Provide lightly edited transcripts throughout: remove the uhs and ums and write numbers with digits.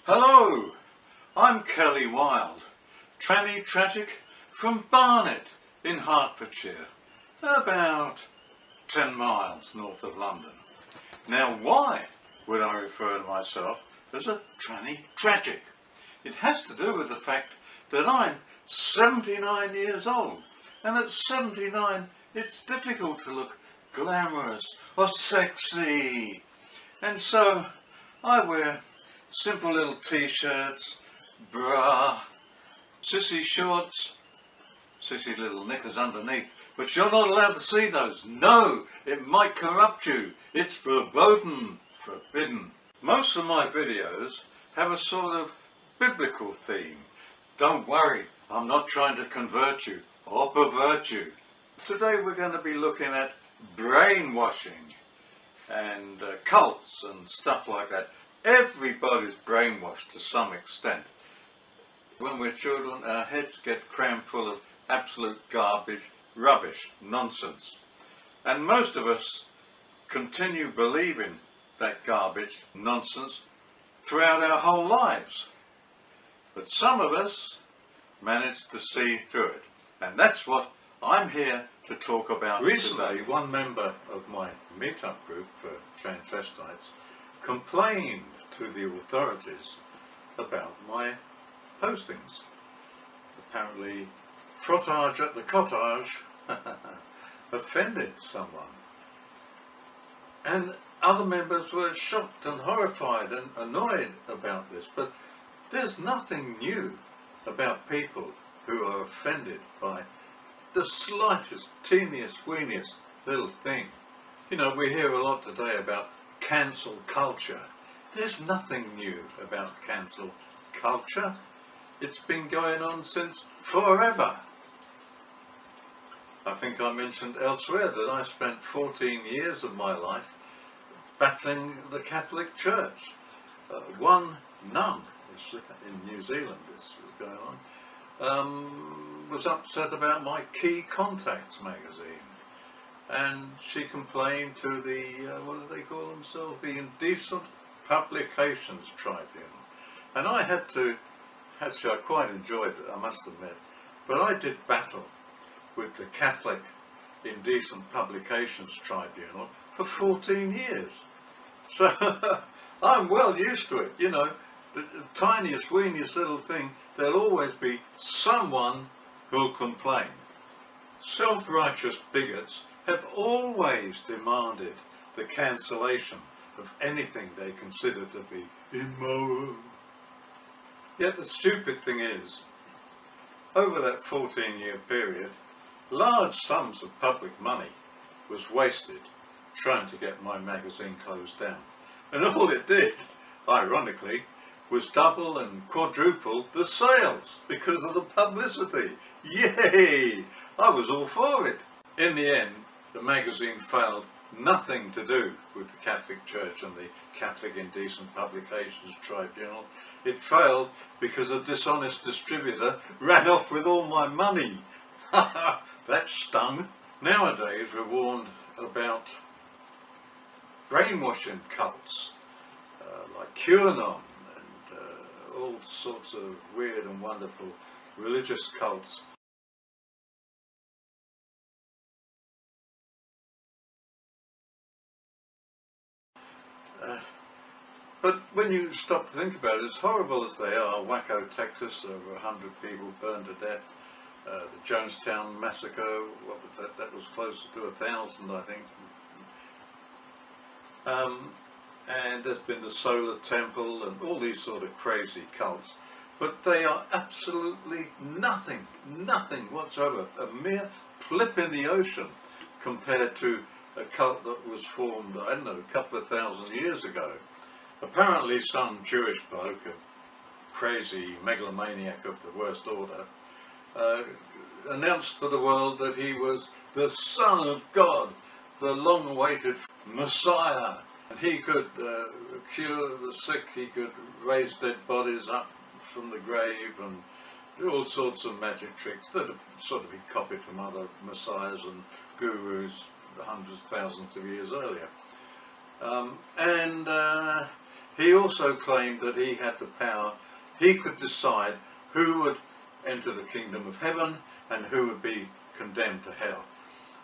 Hello, I'm Kelly Wilde, tranny tragic from Barnet in Hertfordshire, about 10 miles north of London. Now why would I refer to myself as a tranny tragic? It has to do with the fact that I'm 79 years old, and at 79 it's difficult to look glamorous or sexy, and so I wear simple little t-shirts, bra, sissy shorts, sissy little knickers underneath. But you're not allowed to see those. No, it might corrupt you. It's verboten, forbidden. Most of my videos have a sort of biblical theme. Don't worry, I'm not trying to convert you or pervert you. Today we're going to be looking at brainwashing and cults and stuff like that. Everybody's brainwashed to some extent. When we're children, our heads get crammed full of absolute garbage, rubbish, nonsense. And most of us continue believing that garbage, nonsense, throughout our whole lives. But some of us manage to see through it. And that's what I'm here to talk about. Recently, one member of my meetup group for transvestites complained to the authorities about my postings. Apparently, frottage at the cottage offended someone. And other members were shocked and horrified and annoyed about this. But there's nothing new about people who are offended by the slightest, teeniest, weeniest little thing. You know, we hear a lot today about cancel culture. There's nothing new about cancel culture. It's been going on since forever. I think I mentioned elsewhere that I spent 14 years of my life battling the Catholic Church. One nun, in New Zealand this was going on, was upset about my Key Contacts magazine. And she complained to the, what do they call themselves? The Indecent Publications Tribunal. And I had to, actually I quite enjoyed it, I must admit, but I did battle with the Catholic Indecent Publications Tribunal for 14 years. So I'm well used to it, you know, the tiniest, weeniest little thing, there'll always be someone who'll complain. Self-righteous bigots have always demanded the cancellation of anything they consider to be immoral. Yet the stupid thing is, over that 14-year period, large sums of public money was wasted trying to get my magazine closed down. And all it did, ironically, was double and quadruple the sales because of the publicity. Yay! I was all for it. In the end, the magazine failed, nothing to do with the Catholic Church and the Catholic Indecent Publications Tribunal. It failed because a dishonest distributor ran off with all my money. That stung. Nowadays we're warned about brainwashing cults like QAnon and all sorts of weird and wonderful religious cults. But when you stop to think about it, as horrible as they are, Waco, Texas, over 100 people burned to death. The Jonestown massacre, what was that? That was closer to 1,000, I think. And there's been the Solar Temple and all these sort of crazy cults. But they are absolutely nothing whatsoever. A mere blip in the ocean compared to a cult that was formed, I don't know, a couple of thousand years ago. Apparently some Jewish bloke, a crazy megalomaniac of the worst order, announced to the world that he was the Son of God, the long-awaited Messiah. And he could cure the sick, he could raise dead bodies up from the grave and do all sorts of magic tricks that have sort of been copied from other messiahs and gurus hundreds, thousands of years earlier. And he also claimed that he had the power, he could decide who would enter the kingdom of heaven and who would be condemned to hell.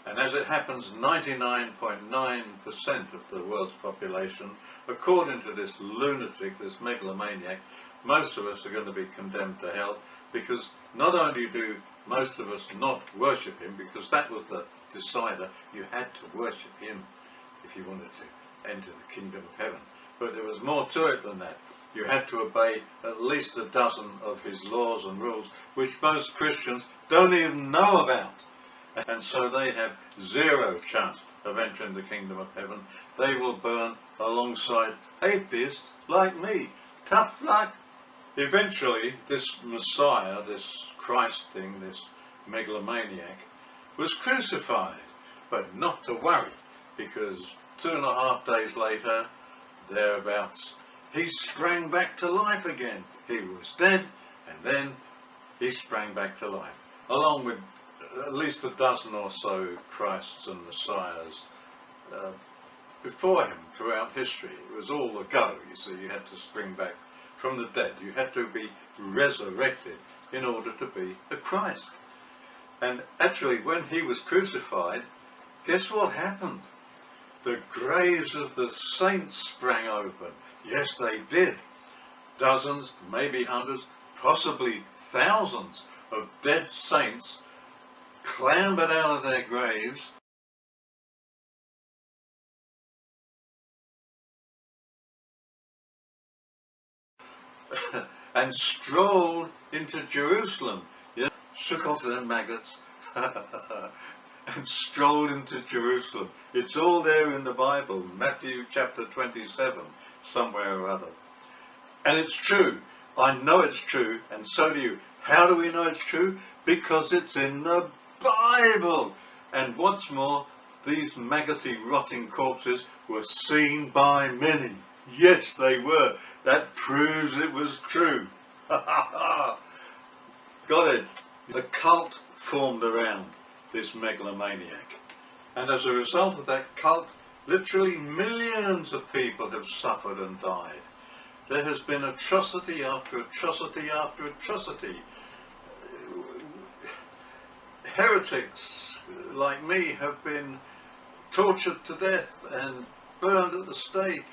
And as it happens, 99.9% of the world's population, according to this lunatic, this megalomaniac, most of us are going to be condemned to hell, because not only do most of us not worship him, because that was the decider, you had to worship him if you wanted to enter the kingdom of heaven. But there was more to it than that. You had to obey at least a dozen of his laws and rules, which most Christians don't even know about. And so they have zero chance of entering the kingdom of heaven. They will burn alongside atheists like me. Tough luck. Eventually, this Messiah, this Christ thing, this megalomaniac, was crucified. But not to worry, because 2.5 days later, thereabouts, he sprang back to life again. He was dead, and then he sprang back to life, along with at least a dozen or so Christs and Messiahs before him throughout history. It was all the go, you see. You had to spring back from the dead. You had to be resurrected in order to be a Christ. And actually, when he was crucified, guess what happened? The graves of the saints sprang open. Yes, they did. Dozens, maybe hundreds, possibly thousands of dead saints clambered out of their graves and strolled into Jerusalem. Yeah, shook off their maggots and strolled into Jerusalem. It's all there in the Bible, Matthew chapter 27, somewhere or other. And it's true. I know it's true, and so do you. How do we know it's true? Because it's in the Bible. And what's more, these maggoty, rotting corpses were seen by many. Yes, they were. That proves it was true. Got it. A cult formed around this megalomaniac. And as a result of that cult, literally millions of people have suffered and died. There has been atrocity after atrocity after atrocity. Heretics like me have been tortured to death and burned at the stake.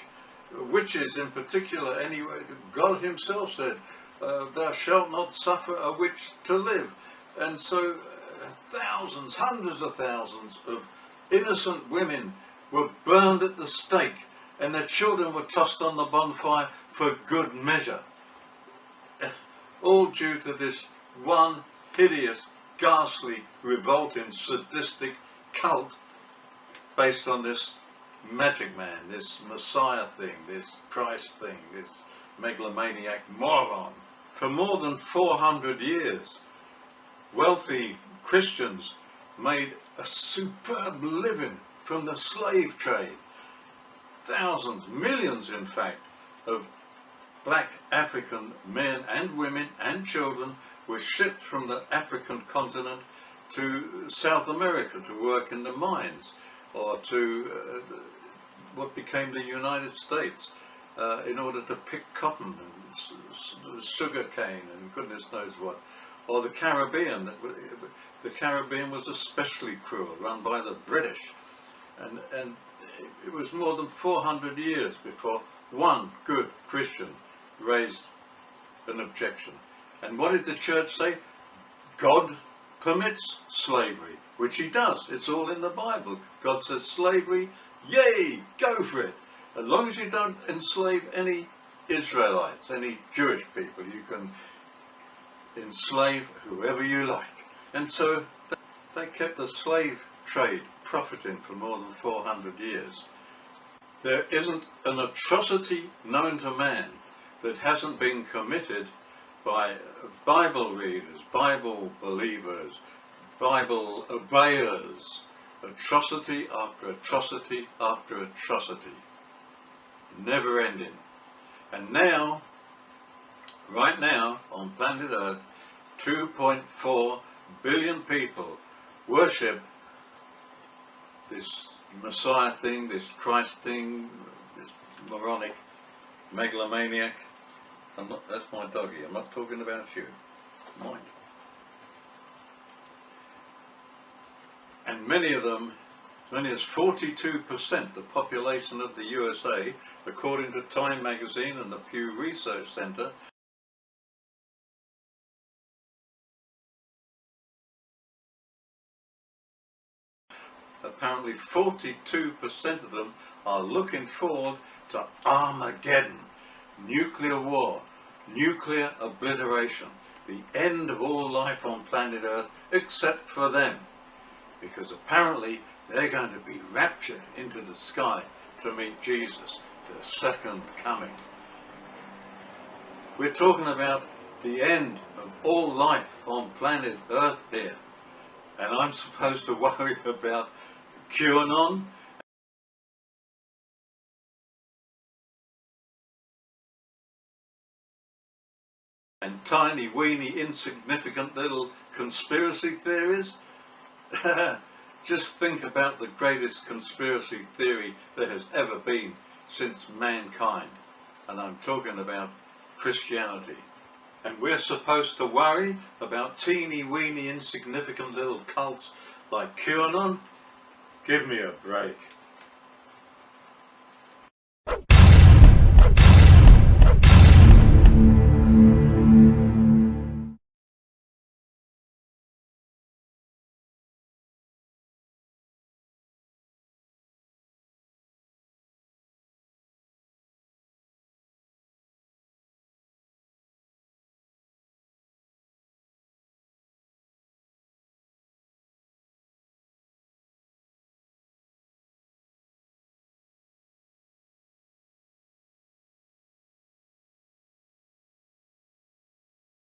Witches in particular, anyway. God himself said, thou shalt not suffer a witch to live. And so thousands, hundreds of thousands of innocent women were burned at the stake, and their children were tossed on the bonfire for good measure. All due to this one hideous, ghastly, revolting, sadistic cult based on this magic man, this Messiah thing, this Christ thing, this megalomaniac moron. For more than 400 years, wealthy Christians made a superb living from the slave trade. Thousands, millions in fact, of black African men and women and children were shipped from the African continent to South America to work in the mines, or to what became the United States, in order to pick cotton and sugar cane and goodness knows what. Or the Caribbean. The Caribbean was especially cruel, run by the British. And it was more than 400 years before one good Christian raised an objection. And what did the church say? God permits slavery, which he does. It's all in the Bible. God says slavery, yay, go for it. As long as you don't enslave any Israelites, any Jewish people, you can enslave whoever you like. And so they kept the slave trade profiting for more than 400 years. There isn't an atrocity known to man that hasn't been committed by Bible readers, Bible believers, Bible obeyers. Atrocity after atrocity after atrocity. Never ending. And now, right now, on planet Earth, 2.4 billion people worship this Messiah thing, this Christ thing, this moronic megalomaniac. That's my doggy, I'm not talking about you. Mind. And many of them, as many as 42% the population of the USA, according to Time magazine and the Pew Research Center, apparently 42% of them are looking forward to Armageddon, nuclear war, nuclear obliteration, the end of all life on planet Earth except for them, because apparently they're going to be raptured into the sky to meet Jesus, the second coming. We're talking about the end of all life on planet Earth here, and I'm supposed to worry about QAnon and tiny weeny insignificant little conspiracy theories? Just think about the greatest conspiracy theory there has ever been since mankind, and I'm talking about Christianity. And we're supposed to worry about teeny weeny insignificant little cults like QAnon? Give me a break.